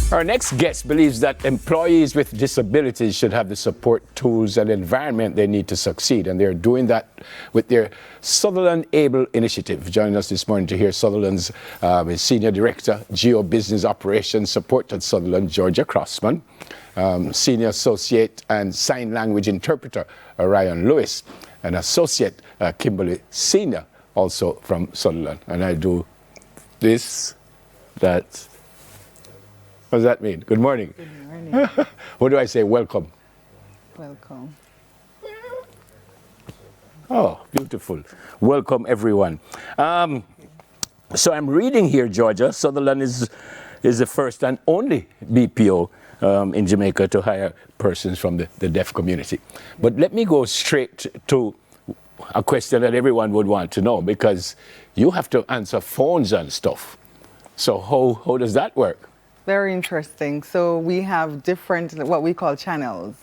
Our next guest believes that employees with disabilities should have the support, tools, and environment they need to succeed, and they're doing that with their Sutherland Able initiative. Joining us this morning to hear Sutherland's Senior Director, Geo Business Operations Support at Sutherland, Georgia Crossman, Senior Associate and Sign Language Interpreter, Ryan Lewis, and Associate Kimberly Senior, also from Sutherland. And I do this, that. What does that mean? Good morning. Good morning. What do I say? Welcome. Welcome. Oh, beautiful. Welcome, everyone. So I'm reading here, Georgia. Sutherland is the first and only BPO in Jamaica to hire persons from the deaf community. But let me go straight to a question that everyone would want to know, because you have to answer phones and stuff. So how does that work? Very interesting. So we have different, what we call channels.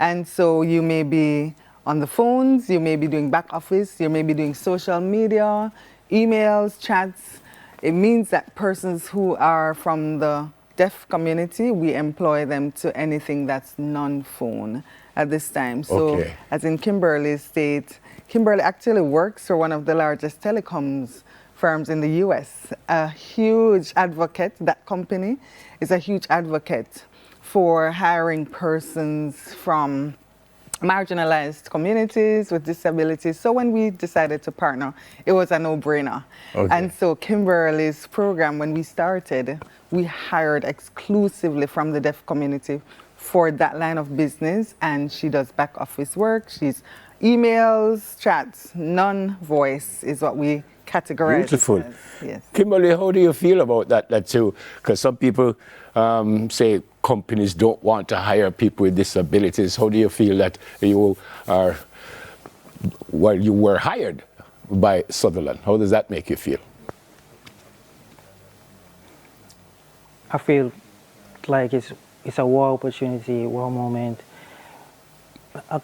And so you may be on the phones, you may be doing back office, you may be doing social media, emails, chats. It means that persons who are from the deaf community, we employ them to anything that's non-phone at this time. So Okay. as in Kimberly's state, Kimberly actually works for one of the largest telecoms firms in the US, a huge advocate. That company is a huge advocate for hiring persons from marginalized communities with disabilities. So when we decided to partner, it was a no-brainer. Okay. And so Kimberly's program, when we started, we hired exclusively from the deaf community for that line of business, and she does back office work. She's emails, chats, non-voice is what we categorize. Beautiful. As, yes. Kimberly, how do you feel about that too? Because some people say companies don't want to hire people with disabilities. How do you feel that you are, well, you were hired by Sutherland? How does that make you feel? I feel like it's a wow opportunity, wow moment.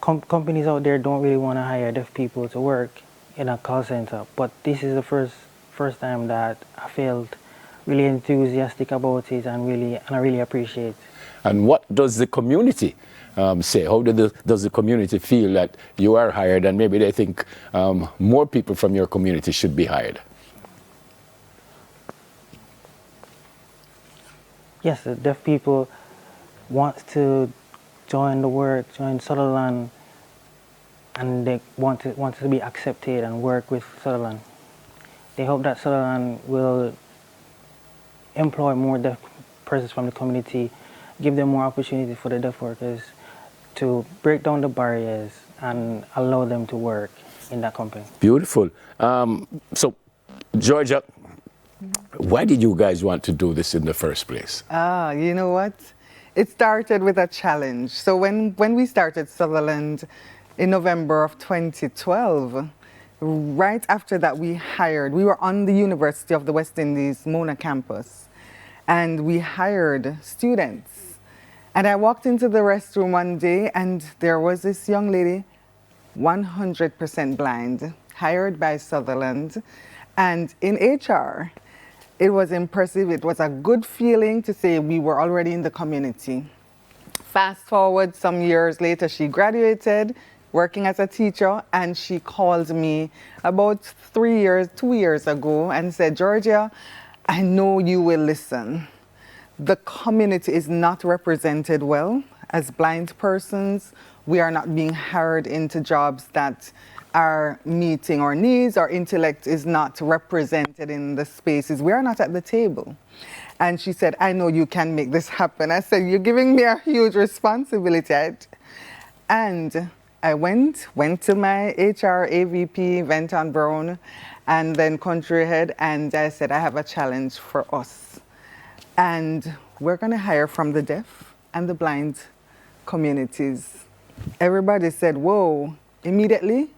Companies out there don't really want to hire deaf people to work in a call center, but this is the first time that I felt really enthusiastic about it, and I really appreciate it. And what does the community say? How does the community feel that you are hired, and maybe they think more people from your community should be hired? Yes, the deaf people want to join the work, join Sutherland, and they want to be accepted and work with Sutherland. They hope that Sutherland will employ more deaf persons from the community, give them more opportunity for the deaf workers to break down the barriers and allow them to work in that company. Beautiful. So, Georgia, why did you guys want to do this in the first place? You know what? It started with a challenge. So when we started Sutherland in November of 2012, right after that we were on the University of the West Indies, Mona campus, and we hired students. And I walked into the restroom one day, and there was this young lady, 100% blind, hired by Sutherland. And in HR, it was impressive. It was a good feeling to say we were already in the community. Fast forward some years later, she graduated, working as a teacher, and she called me about 2 years ago and said, Georgia, I know you will listen. The community is not represented well. As blind persons, we are not being hired into jobs that are meeting our needs. Our intellect is not represented in the spaces. We are not at the table. And she said, I know you can make this happen. I said, you're giving me a huge responsibility. And I went to my HR AVP, Venton Brown, and then country head, and I said, I have a challenge for us. And we're going to hire from the deaf and the blind communities. Everybody said, whoa. Immediately,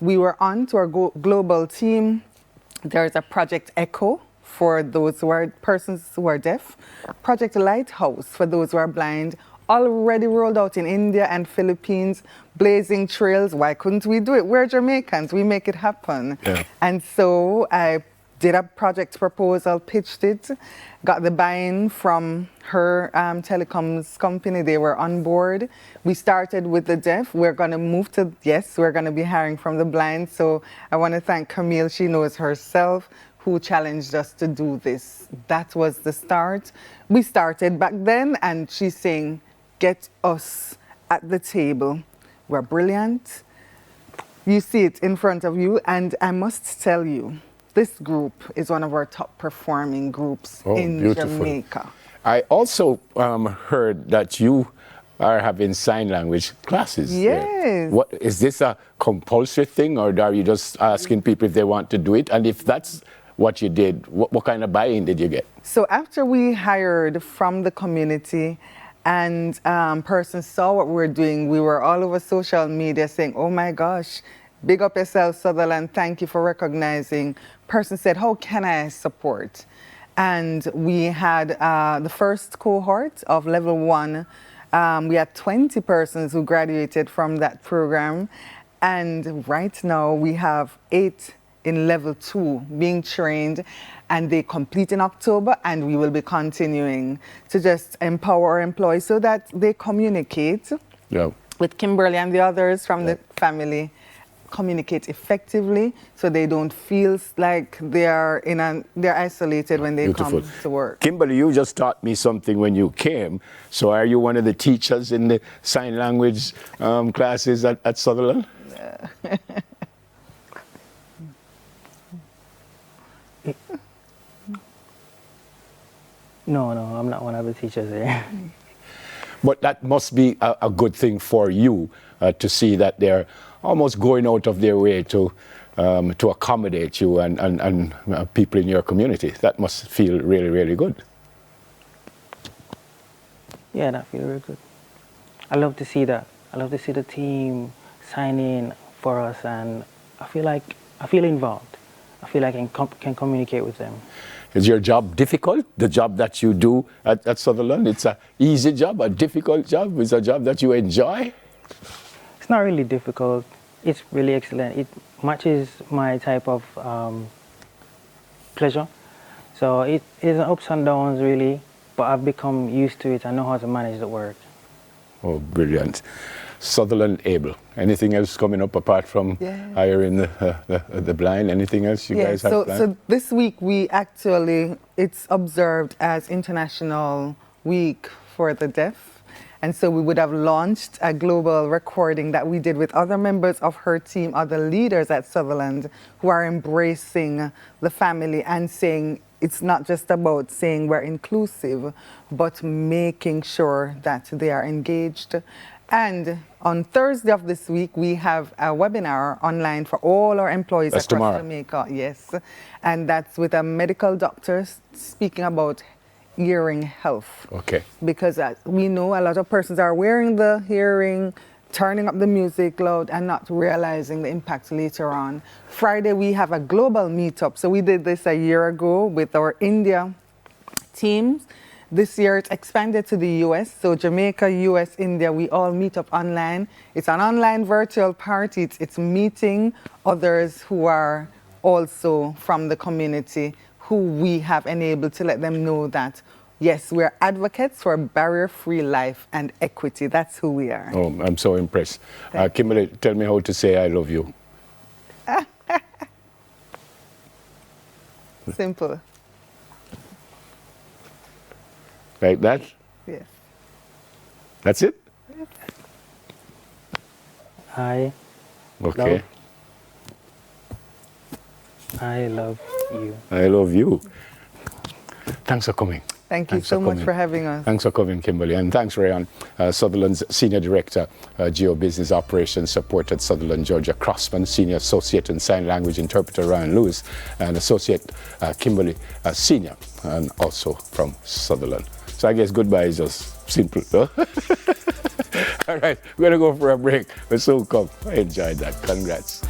we were on to our global team. There's a Project Echo for those who are persons who are deaf, Project Lighthouse for those who are blind, already rolled out in India and Philippines, blazing trails. Why couldn't we do it? We're Jamaicans, we make it happen. Yeah. And so I did a project proposal, pitched it, got the buy-in from her telecoms company. They were on board. We started with the deaf. We're going to move to, yes, we're going to be hiring from the blind. So I want to thank Camille. She knows herself, who challenged us to do this. That was the start. We started back then, and she's saying, get us at the table. We're brilliant. You see it in front of you, and I must tell you, this group is one of our top performing groups in beautiful. Jamaica. I also heard that you are having sign language classes. Yes. What, is this a compulsory thing, or are you just asking people if they want to do it? And if that's what you did, what kind of buy-in did you get? So after we hired from the community and persons saw what we were doing, we were all over social media saying, oh my gosh, big up yourself, Sutherland, thank you for recognizing. Person said, how can I support? And we had the first cohort of level 1. We had 20 persons who graduated from that program. And right now we have 8 in level 2 being trained, and they complete in October, and we will be continuing to just empower our employees so that they communicate with Kimberly and the others from the family, communicate effectively so they don't feel like they're isolated when they come to work. Kimberly, you just taught me something when you came. So are you one of the teachers in the sign language classes at Sutherland? No, I'm not one of the teachers there. But that must be a good thing for you to see that they're almost going out of their way to accommodate you and people in your community. That must feel really, really good. Yeah, that feels really good. I love to see that. I love to see the team sign in for us, and I feel involved. I feel like I can communicate with them. Is your job difficult? The job that you do at Sutherland, it's an easy job, a difficult job? It's a job that you enjoy? It's not really difficult. It's really excellent. It matches my type of pleasure. So it is ups and downs really, but I've become used to it. I know how to manage the work. Oh, brilliant. Sutherland able. Anything else coming up apart from hiring the blind? Anything else you guys have planned? So this week it's observed as International Week for the Deaf. And so we would have launched a global recording that we did with other members of her team, other leaders at Sutherland, who are embracing the family and saying it's not just about saying we're inclusive, but making sure that they are engaged. And on Thursday of this week, we have a webinar online for all our employees across Jamaica. Yes, and that's with a medical doctor speaking about hearing health. Okay. Because we know a lot of persons are wearing the hearing, turning up the music loud, and not realizing the impact later on. Friday, we have a global meetup. So we did this a year ago with our India teams. This year, it's expanded to the US. So Jamaica, US, India, we all meet up online. It's an online virtual party. It's meeting others who are also from the community, who we have enabled to let them know that, yes, we're advocates for barrier-free life and equity. That's who we are. Oh, I'm so impressed. Kimberly, tell me how to say I love you. Simple. Like that? Yes. That's it? Yes. I love you. I love you. Thanks for coming. Thank you so much for having us. Thanks for coming, Kimberly. And thanks, Rayon, Sutherland's Senior Director, Geo Business Operations Support at Sutherland, Georgia Crossman, Senior Associate and Sign Language Interpreter, Ryan Lewis, and Associate Kimberly Senior, and also from Sutherland. So I guess goodbye is just simple. Huh? All right, we're going to go for a break. But so come. I enjoyed that. Congrats.